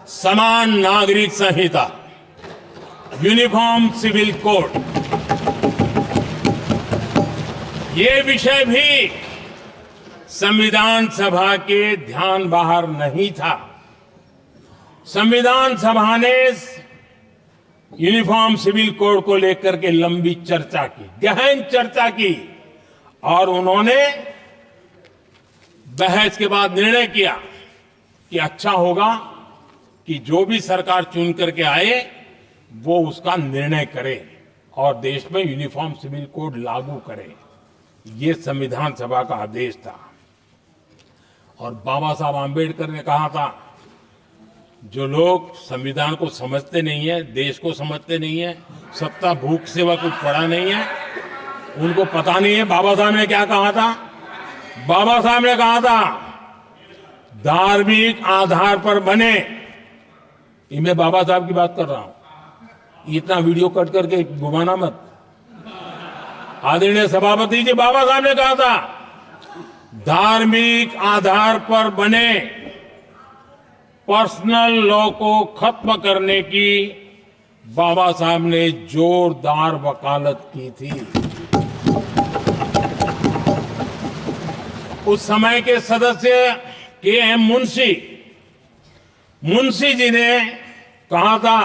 समान नागरिक संहिता, uniform civil code, ये विषय भी संविधान सभा के ध्यान बाहर नहीं था। संविधान सभा ने यूनिफॉर्म सिविल कोड को लेकर के लंबी चर्चा की, गहन चर्चा की, और उन्होंने बहस के बाद निर्णय किया कि अच्छा होगा कि जो भी सरकार चुन करके आए वो उसका निर्णय करे और देश में यूनिफॉर्म सिविल कोड लागू करे। ये संविधान सभा का आदेश था। और बाबा साहब आंबेडकर ने कहा था, जो लोग संविधान को समझते नहीं है, देश को समझते नहीं है, सत्ता भूख सेवा कुछ पड़ा नहीं है, उनको पता नहीं है बाबा साहब ने क्या कहा था। बाबा साहब ने कहा था, धार्मिक आधार पर बने, ये मैं बाबा साहब की बात कर रहा हूं, इतना वीडियो कट करके घुमाना मत। आदरणीय सभापति जी, बाबा साहब ने कहा था, धार्मिक आधार पर बने पर्सनल लॉ को खत्म करने की बाबा साहब ने जोरदार वकालत की थी। उस समय के सदस्य के.एम. मुंशी जी ने कहा था,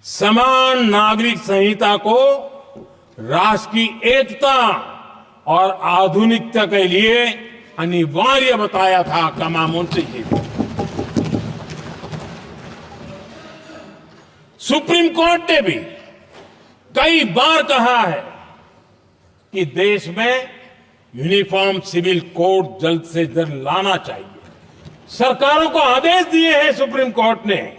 समान नागरिक संहिता को राष्ट्र की एकता और आधुनिकता के लिए अनिवार्य बताया था कमा मुंशी जी ने। सुप्रीम कोर्ट ने भी कई बार कहा है कि देश में यूनिफॉर्म सिविल कोड जल्द से जल्द लाना चाहिए। सरकारों को आदेश दिए हैं सुप्रीम कोर्ट ने,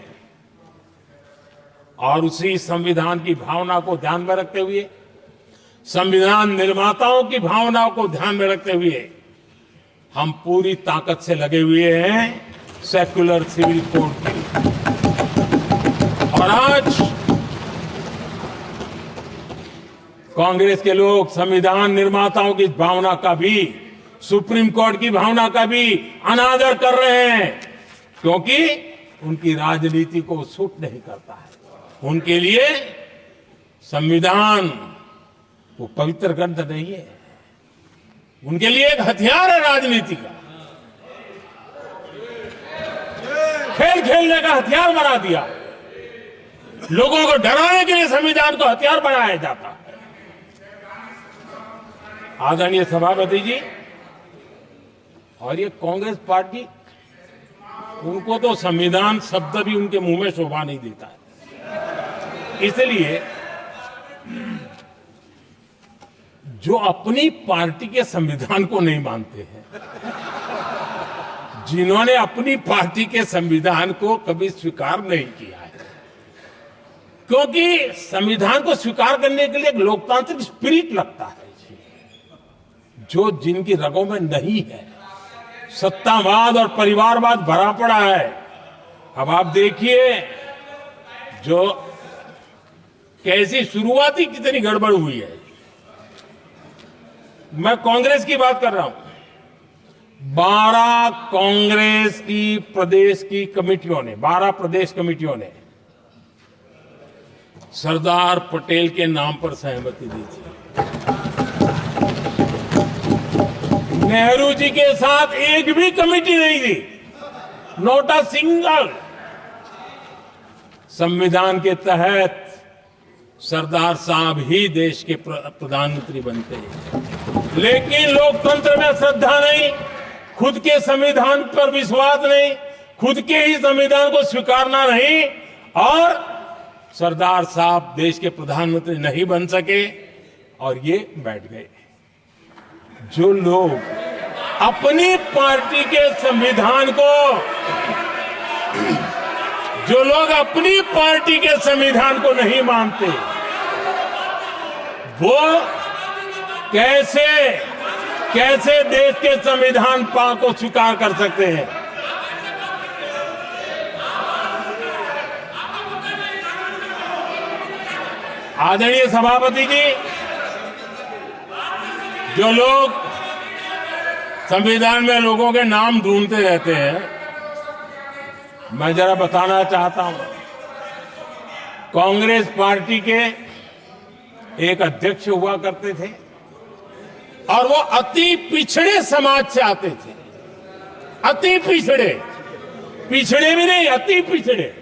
और उसी संविधान की भावना को ध्यान में रखते हुए, संविधान निर्माताओं की भावनाओं को ध्यान में रखते हुए हम पूरी ताकत से लगे हुए हैं सेक्युलर सिविल कोड के लिए। और आज कांग्रेस के लोग संविधान निर्माताओं की भावना का भी, सुप्रीम कोर्ट की भावना का भी अनादर कर रहे हैं, क्योंकि उनकी राजनीति को सूट नहीं करता है। उनके लिए संविधान वो पवित्र ग्रंथ नहीं है, उनके लिए एक हथियार है राजनीति का। खेल खेलने का हथियार बना दिया, लोगों को डराने के लिए संविधान को हथियार बनाया जाता है। आदरणीय सभापति जी, और ये कांग्रेस पार्टी, उनको तो संविधान शब्द भी उनके मुंह में शोभा नहीं देता है। इसलिए जो अपनी पार्टी के संविधान को नहीं मानते हैं, जिन्होंने अपनी पार्टी के संविधान को कभी स्वीकार नहीं किया है, क्योंकि संविधान को स्वीकार करने के लिए एक लोकतांत्रिक स्पिरिट लगता है जो जिनकी रगों में नहीं है। सत्तावाद और परिवारवाद भरा पड़ा है। अब आप देखिए जो कैसी शुरुआती कितनी गड़बड़ हुई है। मैं कांग्रेस की बात कर रहा हूं। 12 कांग्रेस की प्रदेश की कमेटियों ने, 12 प्रदेश कमेटियों ने सरदार पटेल के नाम पर सहमति दी थी। नेहरू जी के साथ एक भी कमेटी नहीं थी, नॉट अ सिंगल। संविधान के तहत सरदार साहब ही देश के प्रधानमंत्री बनते हैं, लेकिन लोकतंत्र में श्रद्धा नहीं, खुद के संविधान पर विश्वास नहीं, खुद के ही संविधान को स्वीकारना नहीं, और सरदार साहब देश के प्रधानमंत्री नहीं बन सके और ये बैठ गए। जो लोग अपनी पार्टी के संविधान को, जो लोग अपनी पार्टी के संविधान को नहीं मानते, वो कैसे देश के संविधान को स्वीकार कर सकते हैं। आदरणीय सभापति जी, जो लोग संविधान में लोगों के नाम ढूंढते रहते हैं, मैं जरा बताना चाहता हूं, कांग्रेस पार्टी के एक अध्यक्ष हुआ करते थे और वो अति पिछड़े समाज से आते थे। अति पिछड़े, पिछड़े भी नहीं, अति पिछड़े,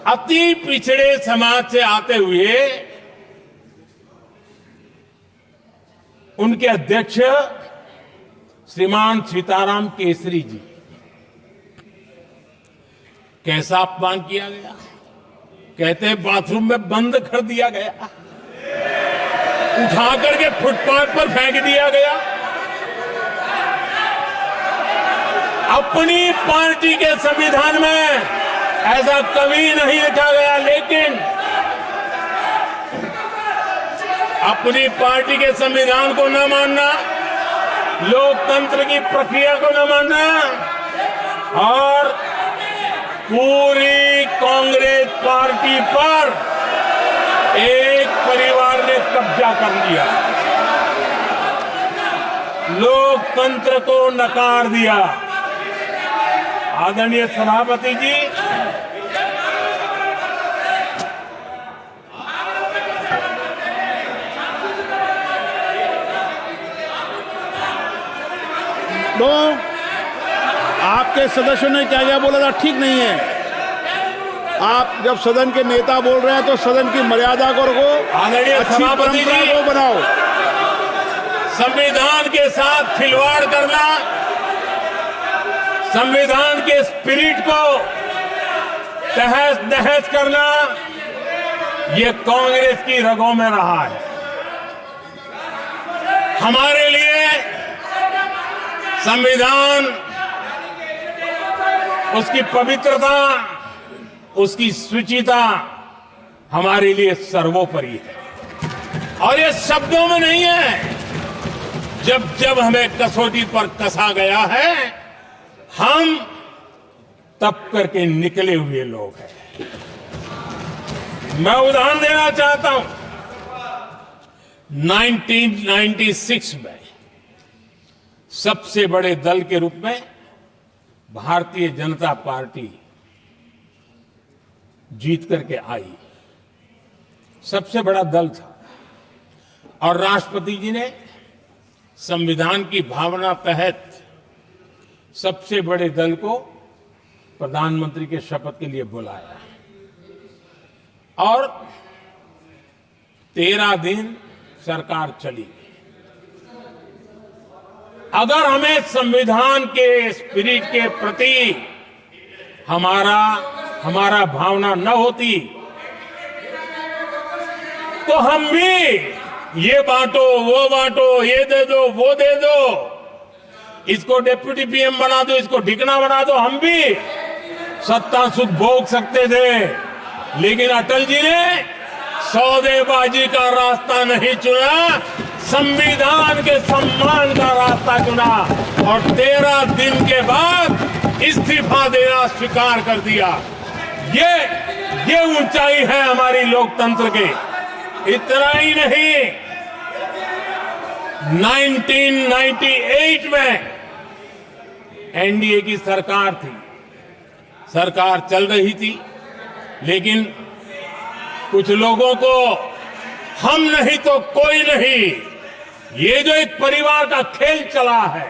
अति पिछड़े समाज से आते हुए उनके अध्यक्ष श्रीमान सीताराम केसरी जी, कैसा अपमान किया गया। कहते हैं बाथरूम में बंद कर दिया गया, उठा करके फुटपाथ पर फेंक दिया गया। अपनी पार्टी के संविधान में ऐसा कभी नहीं लिखा गया, लेकिन अपनी पार्टी के संविधान को न मानना, लोकतंत्र की प्रक्रिया को न मानना और पूरी कांग्रेस पार्टी पर एक परिवार ने कब्जा कर लिया, लोकतंत्र को नकार दिया। आदरणीय सभापति जी, तो आपके सदस्यों ने क्या क्या बोला था, ठीक नहीं है। आप जब सदन के नेता बोल रहे हैं तो सदन की मर्यादा को रखो, आदरणीय सभापति जी को बनाओ। संविधान के साथ खिलवाड़ करना, संविधान के स्पिरिट को तहस नहस करना, ये कांग्रेस की रगों में रहा है। हमारे लिए संविधान, उसकी पवित्रता, उसकी शुचिता हमारे लिए सर्वोपरि है। और ये शब्दों में नहीं है, जब जब हमें कसौटी पर कसा गया है, हम तप करके निकले हुए लोग हैं। मैं उदाहरण देना चाहता हूं, 1996 में सबसे बड़े दल के रूप में भारतीय जनता पार्टी जीत करके आई, सबसे बड़ा दल था। और राष्ट्रपति जी ने संविधान की भावना तहत सबसे बड़े दल को प्रधानमंत्री के शपथ के लिए बुलाया और 13 दिन सरकार चली। अगर हमें संविधान के स्पिरिट के प्रति हमारा भावना न होती तो हम भी ये बांटो, वो बांटो, ये दे दो, वो दे दो, इसको डिप्टी पीएम बना दो, इसको ढिकना बना दो, हम भी सत्ता सुख भोग सकते थे। लेकिन अटल जी ने सौदेबाजी का रास्ता नहीं चुना, संविधान के सम्मान का रास्ता चुना और 13 दिन के बाद इस्तीफा देना स्वीकार कर दिया। ये ऊंचाई है हमारी लोकतंत्र के। इतना ही नहीं, 1998 में एनडीए की सरकार थी, सरकार चल रही थी, लेकिन कुछ लोगों को हम नहीं तो कोई नहीं, ये जो एक परिवार का खेल चला है,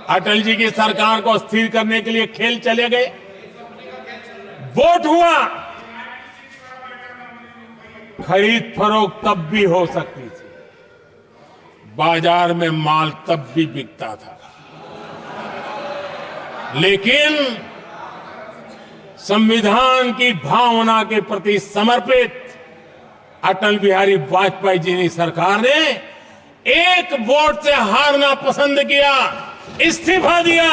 अटल जी की सरकार को अस्थिर करने के लिए खेल चले गए। वोट हुआ, खरीद फरोख्त तब भी हो सकती थी, बाजार में माल तब भी बिकता था, लेकिन संविधान की भावना के प्रति समर्पित अटल बिहारी वाजपेयी जी की सरकार ने एक वोट से हारना पसंद किया, इस्तीफा दिया,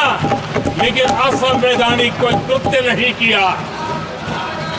लेकिन असंवैधानिक कोई कृत्य नहीं किया।